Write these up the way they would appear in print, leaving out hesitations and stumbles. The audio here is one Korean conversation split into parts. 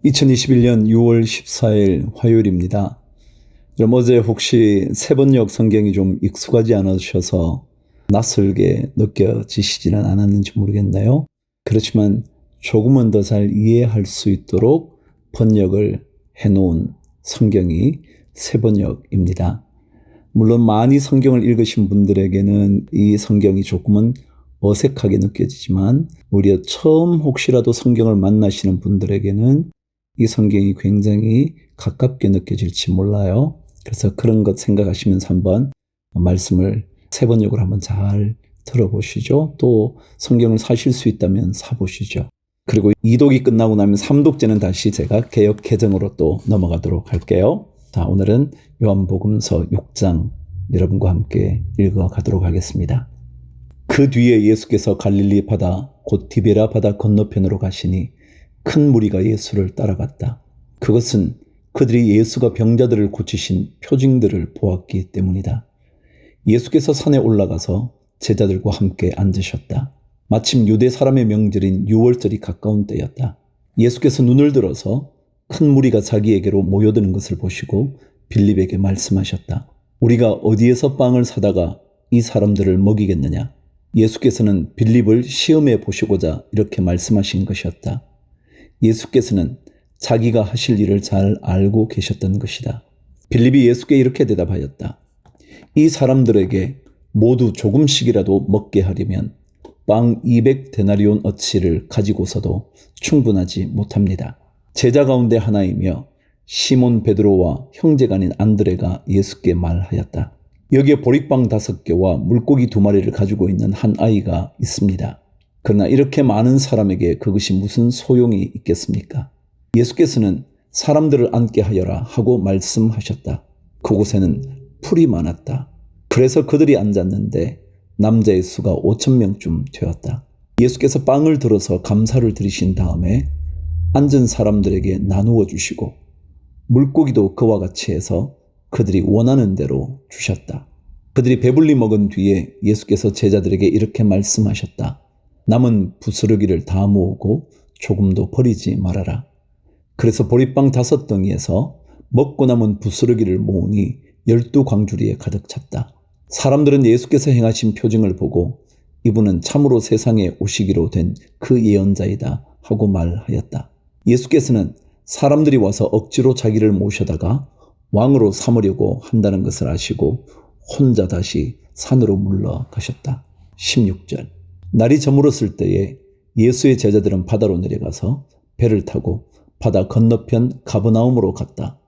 2021년 6월 14일 화요일입니다. 여러분 어제 혹시 세번역 성경이 좀 익숙하지 않으셔서 낯설게 느껴지시지는 않았는지 모르겠네요. 그렇지만 조금은 더 잘 이해할 수 있도록 번역을 해놓은 성경이 세번역입니다. 물론 많이 성경을 읽으신 분들에게는 이 성경이 조금은 어색하게 느껴지지만 오히려 처음 혹시라도 성경을 만나시는 분들에게는 이 성경이 굉장히 가깝게 느껴질지 몰라요. 그래서 그런 것 생각하시면서 한번 말씀을 세번역으로 한번 잘 들어보시죠. 또 성경을 사실 수 있다면 사보시죠. 그리고 이독이 끝나고 나면 삼독제는 다시 제가 개역 개정으로 또 넘어가도록 할게요. 자, 오늘은 요한복음서 6장 여러분과 함께 읽어가도록 하겠습니다. 그 뒤에 예수께서 갈릴리 바다 곧 디베라 바다 건너편으로 가시니 큰 무리가 예수를 따라갔다. 그것은 그들이 예수가 병자들을 고치신 표징들을 보았기 때문이다. 예수께서 산에 올라가서 제자들과 함께 앉으셨다. 마침 유대 사람의 명절인 유월절이 가까운 때였다. 예수께서 눈을 들어서 큰 무리가 자기에게로 모여드는 것을 보시고 빌립에게 말씀하셨다. 우리가 어디에서 빵을 사다가 이 사람들을 먹이겠느냐? 예수께서는 빌립을 시험해 보시고자 이렇게 말씀하신 것이었다. 예수께서는 자기가 하실 일을 잘 알고 계셨던 것이다. 빌립이 예수께 이렇게 대답하였다. 이 사람들에게 모두 조금씩이라도 먹게 하려면 빵 200데나리온 어치를 가지고서도 충분하지 못합니다. 제자 가운데 하나이며 시몬 베드로와 형제가 아닌 안드레가 예수께 말하였다. 여기에 보리빵 5개와 물고기 2마리를 가지고 있는 한 아이가 있습니다. 그러나 이렇게 많은 사람에게 그것이 무슨 소용이 있겠습니까? 예수께서는 사람들을 앉게 하여라 하고 말씀하셨다. 그곳에는 풀이 많았다. 그래서 그들이 앉았는데 남자의 수가 5,000명쯤 되었다. 예수께서 빵을 들어서 감사를 드리신 다음에 앉은 사람들에게 나누어 주시고 물고기도 그와 같이 해서 그들이 원하는 대로 주셨다. 그들이 배불리 먹은 뒤에 예수께서 제자들에게 이렇게 말씀하셨다. 남은 부스러기를 다 모으고 조금도 버리지 말아라. 그래서 보리빵 5덩이에서 먹고 남은 부스러기를 모으니 12광주리에 가득 찼다. 사람들은 예수께서 행하신 표징을 보고 이분은 참으로 세상에 오시기로 된 그 예언자이다 하고 말하였다. 예수께서는 사람들이 와서 억지로 자기를 모셔다가 왕으로 삼으려고 한다는 것을 아시고 혼자 다시 산으로 물러가셨다. 16절. 날이 저물었을 때에 예수의 제자들은 바다로 내려가서 배를 타고 바다 건너편 가버나움으로 갔다.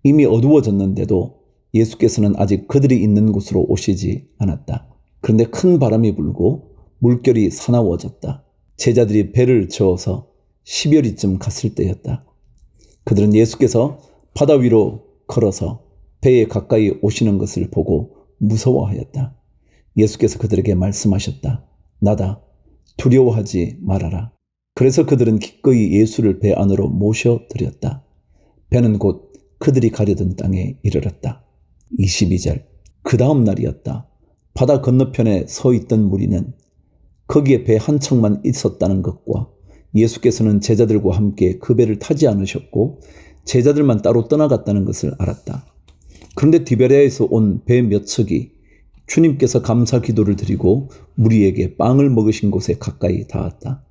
이미 어두워졌는데도 예수께서는 아직 그들이 있는 곳으로 오시지 않았다. 그런데 큰 바람이 불고 물결이 사나워졌다. 제자들이 배를 저어서 10여리쯤 갔을 때였다. 그들은 예수께서 바다 위로 걸어서 배에 가까이 오시는 것을 보고 무서워하였다. 예수께서 그들에게 말씀하셨다. 나다. 두려워하지 말아라. 그래서 그들은 기꺼이 예수를 배 안으로 모셔드렸다. 배는 곧 그들이 가려던 땅에 이르렀다. 22절. 그 다음 날이었다. 바다 건너편에 서 있던 무리는 거기에 배 한 척만 있었다는 것과 예수께서는 제자들과 함께 그 배를 타지 않으셨고 제자들만 따로 떠나갔다는 것을 알았다. 그런데 디베랴에서 온 배 몇 척이 주님께서 감사 기도를 드리고 무리에게 빵을 먹으신 곳에 가까이 닿았다.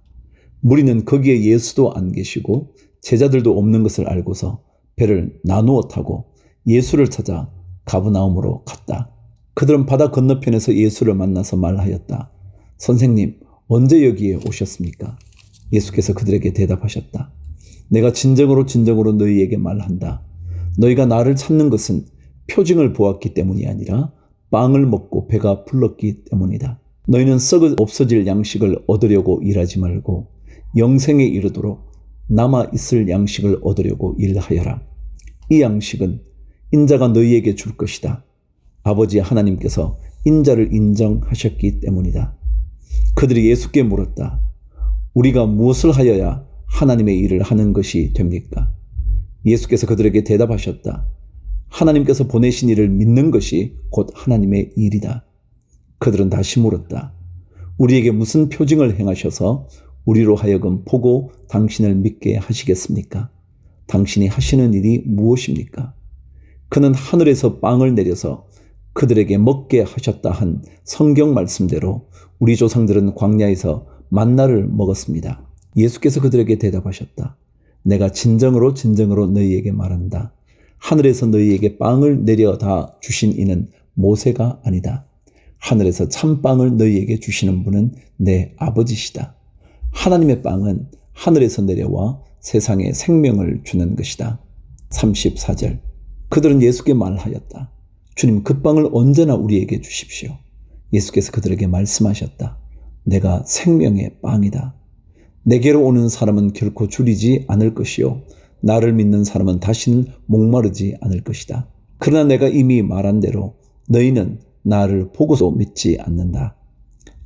무리는 거기에 예수도 안 계시고 제자들도 없는 것을 알고서 배를 나누어 타고 예수를 찾아 가버나움으로 갔다. 그들은 바다 건너편에서 예수를 만나서 말하였다. 선생님, 언제 여기에 오셨습니까? 예수께서 그들에게 대답하셨다. 내가 진정으로 너희에게 말한다. 너희가 나를 찾는 것은 표징을 보았기 때문이 아니라 빵을 먹고 배가 불렀기 때문이다. 너희는 썩어 없어질 양식을 얻으려고 일하지 말고 영생에 이르도록 남아 있을 양식을 얻으려고 일하여라. 이 양식은 인자가 너희에게 줄 것이다. 아버지 하나님께서 인자를 인정하셨기 때문이다. 그들이 예수께 물었다. 우리가 무엇을 하여야 하나님의 일을 하는 것이 됩니까? 예수께서 그들에게 대답하셨다. 하나님께서 보내신 이를 믿는 것이 곧 하나님의 일이다. 그들은 다시 물었다. 우리에게 무슨 표징을 행하셔서 우리로 하여금 보고 당신을 믿게 하시겠습니까? 당신이 하시는 일이 무엇입니까? 그는 하늘에서 빵을 내려서 그들에게 먹게 하셨다 한 성경 말씀대로 우리 조상들은 광야에서 만나를 먹었습니다. 예수께서 그들에게 대답하셨다. 내가 진정으로 진정으로 너희에게 말한다. 하늘에서 너희에게 빵을 내려다 주신 이는 모세가 아니다. 하늘에서 참빵을 너희에게 주시는 분은 내 아버지시다. 하나님의 빵은 하늘에서 내려와 세상에 생명을 주는 것이다. 34절. 그들은 예수께 말하였다. 주님, 그 빵을 언제나 우리에게 주십시오. 예수께서 그들에게 말씀하셨다. 내가 생명의 빵이다. 내게로 오는 사람은 결코 줄이지 않을 것이요 나를 믿는 사람은 다시는 목마르지 않을 것이다. 그러나 내가 이미 말한 대로 너희는 나를 보고도 믿지 않는다.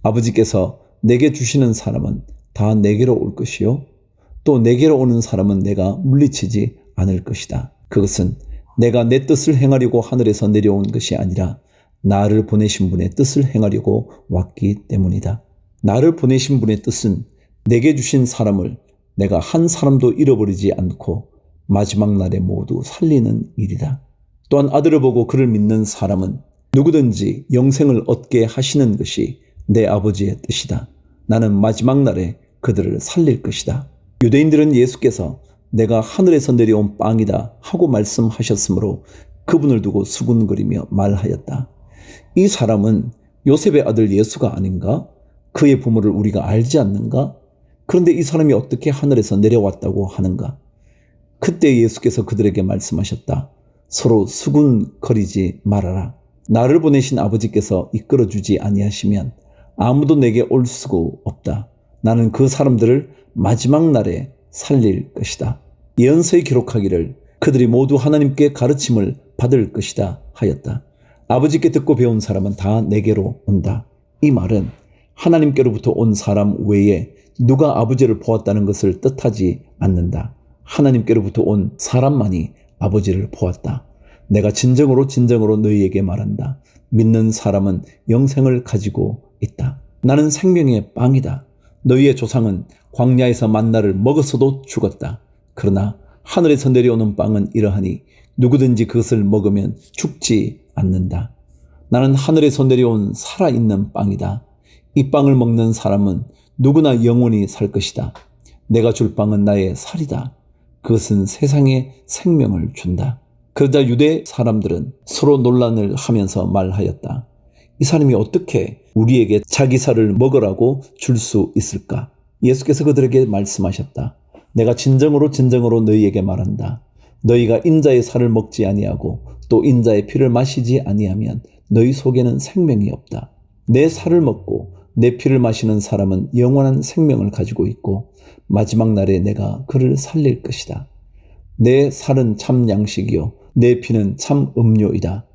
아버지께서 내게 주시는 사람은 다 내게로 올 것이요 또 내게로 오는 사람은 내가 물리치지 않을 것이다. 그것은 내가 내 뜻을 행하려고 하늘에서 내려온 것이 아니라 나를 보내신 분의 뜻을 행하려고 왔기 때문이다. 나를 보내신 분의 뜻은 내게 주신 사람을 내가 한 사람도 잃어버리지 않고 마지막 날에 모두 살리는 일이다. 또한 아들을 보고 그를 믿는 사람은 누구든지 영생을 얻게 하시는 것이 내 아버지의 뜻이다. 나는 마지막 날에 그들을 살릴 것이다. 유대인들은 예수께서 내가 하늘에서 내려온 빵이다 하고 말씀하셨으므로 그분을 두고 수군거리며 말하였다. 이 사람은 요셉의 아들 예수가 아닌가? 그의 부모를 우리가 알지 않는가? 그런데 이 사람이 어떻게 하늘에서 내려왔다고 하는가? 그때 예수께서 그들에게 말씀하셨다. 서로 수군거리지 말아라. 나를 보내신 아버지께서 이끌어주지 아니하시면 아무도 내게 올 수가 없다. 나는 그 사람들을 마지막 날에 살릴 것이다. 예언서에 기록하기를 그들이 모두 하나님께 가르침을 받을 것이다 하였다. 아버지께 듣고 배운 사람은 다 내게로 온다. 이 말은 하나님께로부터 온 사람 외에 누가 아버지를 보았다는 것을 뜻하지 않는다. 하나님께로부터 온 사람만이 아버지를 보았다. 내가 진정으로 진정으로 너희에게 말한다. 믿는 사람은 영생을 가지고 있다. 나는 생명의 빵이다. 너희의 조상은 광야에서 만나를 먹었어도 죽었다. 그러나 하늘에서 내려오는 빵은 이러하니 누구든지 그것을 먹으면 죽지 않는다. 나는 하늘에서 내려온 살아있는 빵이다. 이 빵을 먹는 사람은 누구나 영원히 살 것이다. 내가 줄 빵은 나의 살이다. 그것은 세상에 생명을 준다. 그러자 유대 사람들은 서로 논란을 하면서 말하였다. 이 사람이 어떻게 우리에게 자기 살을 먹으라고 줄 수 있을까? 예수께서 그들에게 말씀하셨다. 내가 진정으로 진정으로 너희에게 말한다. 너희가 인자의 살을 먹지 아니하고 또 인자의 피를 마시지 아니하면 너희 속에는 생명이 없다. 내 살을 먹고 내 피를 마시는 사람은 영원한 생명을 가지고 있고 마지막 날에 내가 그를 살릴 것이다. 내 살은 참 양식이요 내 피는 참 음료이다.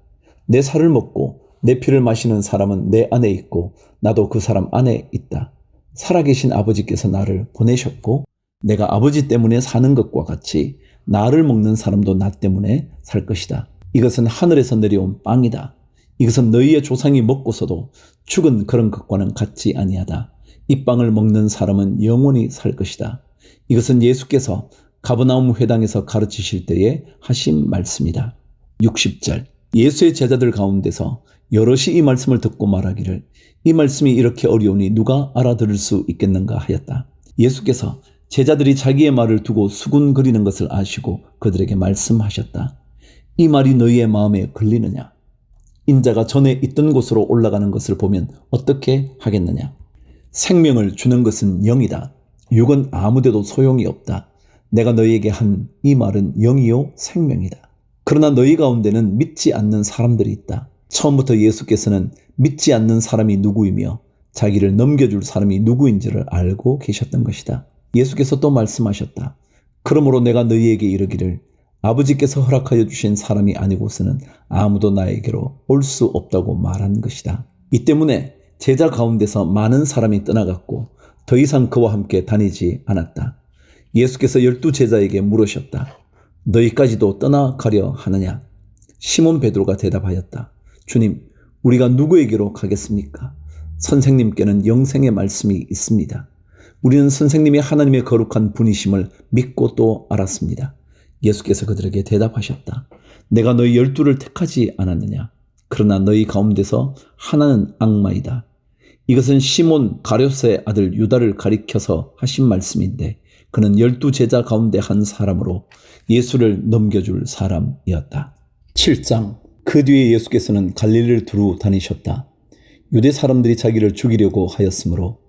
내 살을 먹고 내 피를 마시는 사람은 내 안에 있고 나도 그 사람 안에 있다. 살아계신 아버지께서 나를 보내셨고 내가 아버지 때문에 사는 것과 같이 나를 먹는 사람도 나 때문에 살 것이다. 이것은 하늘에서 내려온 빵이다. 이것은 너희의 조상이 먹고서도 죽은 그런 것과는 같지 아니하다. 이 빵을 먹는 사람은 영원히 살 것이다. 이것은 예수께서 가버나움 회당에서 가르치실 때에 하신 말씀이다. 60절. 예수의 제자들 가운데서 여럿이 이 말씀을 듣고 말하기를 이 말씀이 이렇게 어려우니 누가 알아들을 수 있겠는가 하였다. 예수께서 제자들이 자기의 말을 두고 수군거리는 것을 아시고 그들에게 말씀하셨다. 이 말이 너희의 마음에 걸리느냐? 인자가 전에 있던 곳으로 올라가는 것을 보면 어떻게 하겠느냐? 생명을 주는 것은 영이다. 육은 아무데도 소용이 없다. 내가 너희에게 한 이 말은 영이요 생명이다. 그러나 너희 가운데는 믿지 않는 사람들이 있다. 처음부터 예수께서는 믿지 않는 사람이 누구이며 자기를 넘겨줄 사람이 누구인지를 알고 계셨던 것이다. 예수께서 또 말씀하셨다. 그러므로 내가 너희에게 이르기를 아버지께서 허락하여 주신 사람이 아니고서는 아무도 나에게로 올 수 없다고 말한 것이다. 이 때문에 제자 가운데서 많은 사람이 떠나갔고 더 이상 그와 함께 다니지 않았다. 예수께서 12 제자에게 물으셨다. 너희까지도 떠나가려 하느냐? 시몬 베드로가 대답하였다. 주님, 우리가 누구에게로 가겠습니까? 선생님께는 영생의 말씀이 있습니다. 우리는 선생님이 하나님의 거룩한 분이심을 믿고 또 알았습니다. 예수께서 그들에게 대답하셨다. 내가 너희 12를 택하지 않았느냐? 그러나 너희 가운데서 하나는 악마이다. 이것은 시몬 가룟의 아들 유다를 가리켜서 하신 말씀인데 그는 12 제자 가운데 한 사람으로 예수를 넘겨줄 사람이었다. 7장. 그 뒤에 예수께서는 갈릴리를 두루 다니셨다. 유대 사람들이 자기를 죽이려고 하였으므로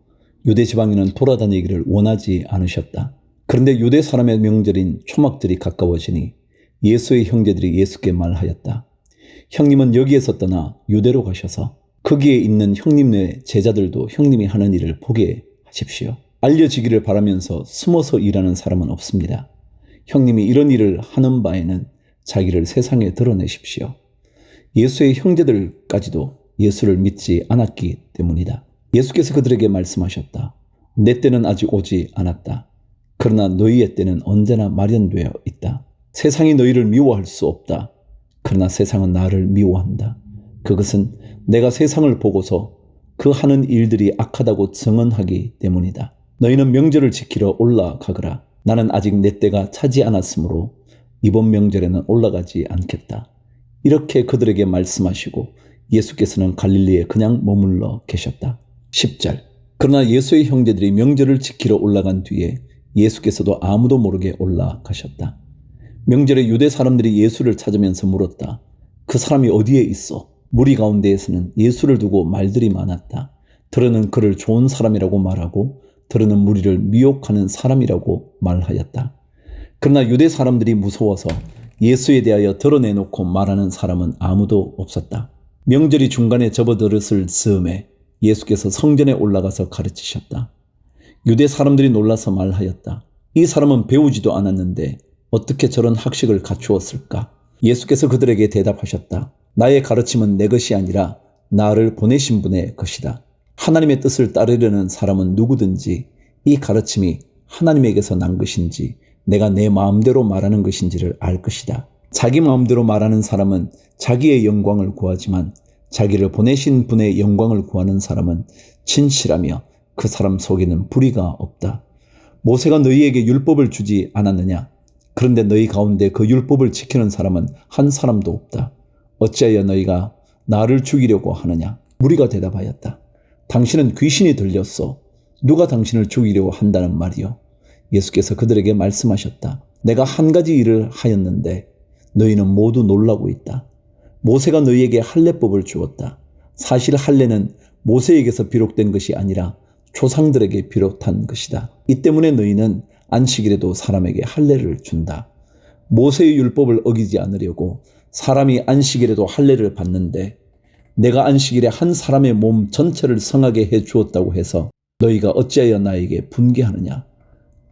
유대 지방에는 돌아다니기를 원하지 않으셨다. 그런데 유대 사람의 명절인 초막절이 가까워지니 예수의 형제들이 예수께 말하였다. 형님은 여기에서 떠나 유대로 가셔서 거기에 있는 형님의 제자들도 형님이 하는 일을 보게 하십시오. 알려지기를 바라면서 숨어서 일하는 사람은 없습니다. 형님이 이런 일을 하는 바에는 자기를 세상에 드러내십시오. 예수의 형제들까지도 예수를 믿지 않았기 때문이다. 예수께서 그들에게 말씀하셨다. 내 때는 아직 오지 않았다. 그러나 너희의 때는 언제나 마련되어 있다. 세상이 너희를 미워할 수 없다. 그러나 세상은 나를 미워한다. 그것은 내가 세상을 보고서 그 하는 일들이 악하다고 증언하기 때문이다. 너희는 명절을 지키러 올라가거라. 나는 아직 내 때가 차지 않았으므로 이번 명절에는 올라가지 않겠다. 이렇게 그들에게 말씀하시고 예수께서는 갈릴리에 그냥 머물러 계셨다. 10절. 그러나 예수의 형제들이 명절을 지키러 올라간 뒤에 예수께서도 아무도 모르게 올라가셨다. 명절에 유대 사람들이 예수를 찾으면서 물었다. 그 사람이 어디에 있어? 무리 가운데에서는 예수를 두고 말들이 많았다. 들으는 그를 좋은 사람이라고 말하고 들으는 무리를 미혹하는 사람이라고 말하였다. 그러나 유대 사람들이 무서워서 예수에 대하여 드러내놓고 말하는 사람은 아무도 없었다. 명절이 중간에 접어들었을 즈음에 예수께서 성전에 올라가서 가르치셨다. 유대 사람들이 놀라서 말하였다. 이 사람은 배우지도 않았는데 어떻게 저런 학식을 갖추었을까? 예수께서 그들에게 대답하셨다. 나의 가르침은 내 것이 아니라 나를 보내신 분의 것이다. 하나님의 뜻을 따르려는 사람은 누구든지 이 가르침이 하나님에게서 난 것인지 내가 내 마음대로 말하는 것인지를 알 것이다. 자기 마음대로 말하는 사람은 자기의 영광을 구하지만 자기를 보내신 분의 영광을 구하는 사람은 진실하며 그 사람 속에는 불의가 없다. 모세가 너희에게 율법을 주지 않았느냐? 그런데 너희 가운데 그 율법을 지키는 사람은 한 사람도 없다. 어찌하여 너희가 나를 죽이려고 하느냐? 무리가 대답하였다. 당신은 귀신이 들렸소. 누가 당신을 죽이려고 한다는 말이요? 예수께서 그들에게 말씀하셨다. 내가 한 가지 일을 하였는데 너희는 모두 놀라고 있다. 모세가 너희에게 할례법을 주었다. 사실 할례는 모세에게서 비록된 것이 아니라 조상들에게 비롯한 것이다. 이 때문에 너희는 안식일에도 사람에게 할례를 준다. 모세의 율법을 어기지 않으려고 사람이 안식일에도 할례를 받는데 내가 안식일에 한 사람의 몸 전체를 성하게 해 주었다고 해서 너희가 어찌하여 나에게 분개하느냐?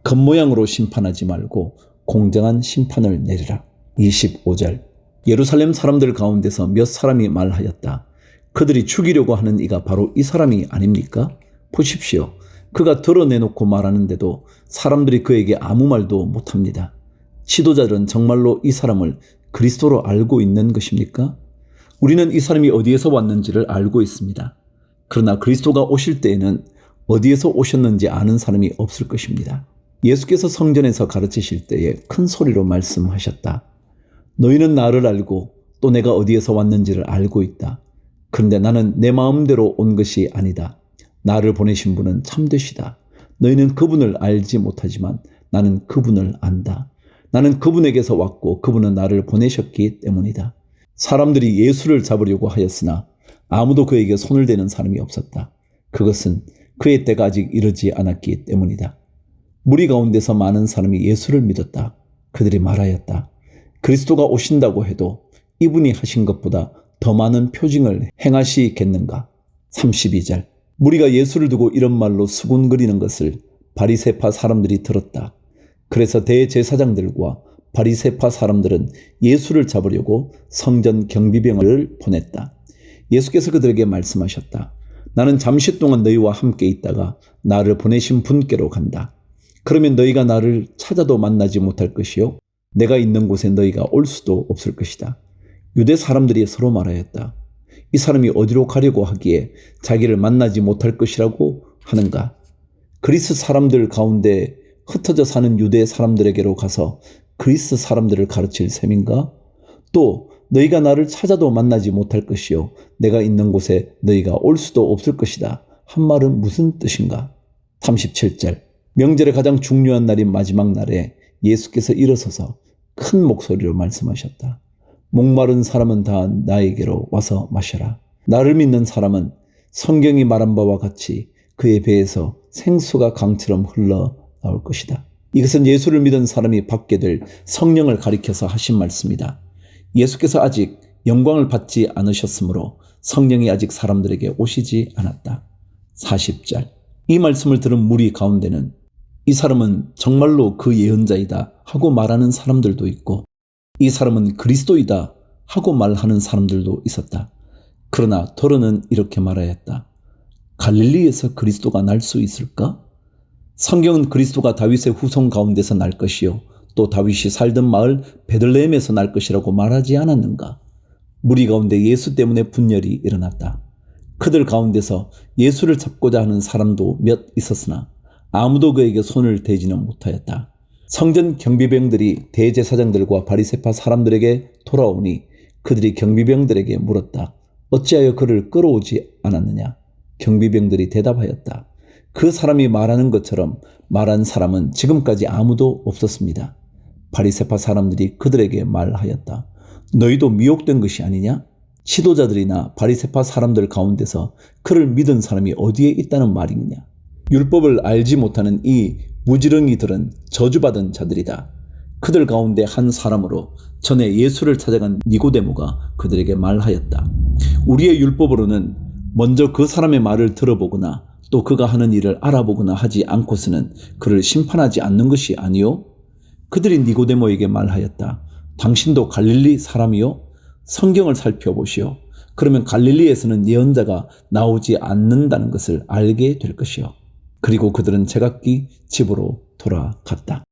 겉모양으로 심판하지 말고 공정한 심판을 내리라. 25절. 예루살렘 사람들 가운데서 몇 사람이 말하였다. 그들이 죽이려고 하는 이가 바로 이 사람이 아닙니까? 보십시오. 그가 드러내놓고 말하는데도 사람들이 그에게 아무 말도 못합니다. 지도자들은 정말로 이 사람을 그리스도로 알고 있는 것입니까? 우리는 이 사람이 어디에서 왔는지를 알고 있습니다. 그러나 그리스도가 오실 때에는 어디에서 오셨는지 아는 사람이 없을 것입니다. 예수께서 성전에서 가르치실 때에 큰 소리로 말씀하셨다. 너희는 나를 알고 또 내가 어디에서 왔는지를 알고 있다. 그런데 나는 내 마음대로 온 것이 아니다. 나를 보내신 분은 참되시다. 너희는 그분을 알지 못하지만 나는 그분을 안다. 나는 그분에게서 왔고 그분은 나를 보내셨기 때문이다. 사람들이 예수를 잡으려고 하였으나 아무도 그에게 손을 대는 사람이 없었다. 그것은 그의 때가 아직 이르지 않았기 때문이다. 무리 가운데서 많은 사람이 예수를 믿었다. 그들이 말하였다. 그리스도가 오신다고 해도 이분이 하신 것보다 더 많은 표징을 행하시겠는가? 32절. 무리가 예수를 두고 이런 말로 수군거리는 것을 바리새파 사람들이 들었다. 그래서 대제사장들과 바리새파 사람들은 예수를 잡으려고 성전 경비병을 보냈다. 예수께서 그들에게 말씀하셨다. 나는 잠시 동안 너희와 함께 있다가 나를 보내신 분께로 간다. 그러면 너희가 나를 찾아도 만나지 못할 것이요 내가 있는 곳에 너희가 올 수도 없을 것이다. 유대 사람들이 서로 말하였다. 이 사람이 어디로 가려고 하기에 자기를 만나지 못할 것이라고 하는가? 그리스 사람들 가운데 흩어져 사는 유대 사람들에게로 가서 그리스 사람들을 가르칠 셈인가? 또 너희가 나를 찾아도 만나지 못할 것이요 내가 있는 곳에 너희가 올 수도 없을 것이다 한 말은 무슨 뜻인가? 37절 명절의 가장 중요한 날인 마지막 날에 예수께서 일어서서 큰 목소리로 말씀하셨다. 목마른 사람은 다 나에게로 와서 마셔라. 나를 믿는 사람은 성경이 말한 바와 같이 그의 배에서 생수가 강처럼 흘러나올 것이다. 이것은 예수를 믿은 사람이 받게 될 성령을 가리켜서 하신 말씀이다. 예수께서 아직 영광을 받지 않으셨으므로 성령이 아직 사람들에게 오시지 않았다. 40절 이 말씀을 들은 무리 가운데는 이 사람은 정말로 그 예언자이다 하고 말하는 사람들도 있고 이 사람은 그리스도이다 하고 말하는 사람들도 있었다. 그러나 더러는 이렇게 말하였다. 갈릴리에서 그리스도가 날 수 있을까? 성경은 그리스도가 다윗의 후손 가운데서 날 것이요 또 다윗이 살던 마을 베들레헴에서 날 것이라고 말하지 않았는가? 무리 가운데 예수 때문에 분열이 일어났다. 그들 가운데서 예수를 잡고자 하는 사람도 몇 있었으나 아무도 그에게 손을 대지는 못하였다. 성전 경비병들이 대제사장들과 바리새파 사람들에게 돌아오니 그들이 경비병들에게 물었다. 어찌하여 그를 끌어오지 않았느냐? 경비병들이 대답하였다. 그 사람이 말하는 것처럼 말한 사람은 지금까지 아무도 없었습니다. 바리새파 사람들이 그들에게 말하였다. 너희도 미혹된 것이 아니냐? 지도자들이나 바리새파 사람들 가운데서 그를 믿은 사람이 어디에 있다는 말이냐? 율법을 알지 못하는 이 무지렁이들은 저주받은 자들이다. 그들 가운데 한 사람으로 전에 예수를 찾아간 니고데모가 그들에게 말하였다. 우리의 율법으로는 먼저 그 사람의 말을 들어보거나 또 그가 하는 일을 알아보거나 하지 않고서는 그를 심판하지 않는 것이 아니요? 그들이 니고데모에게 말하였다. 당신도 갈릴리 사람이요? 성경을 살펴보시오. 그러면 갈릴리에서는 예언자가 나오지 않는다는 것을 알게 될 것이요. 그리고 그들은 제각기 집으로 돌아갔다.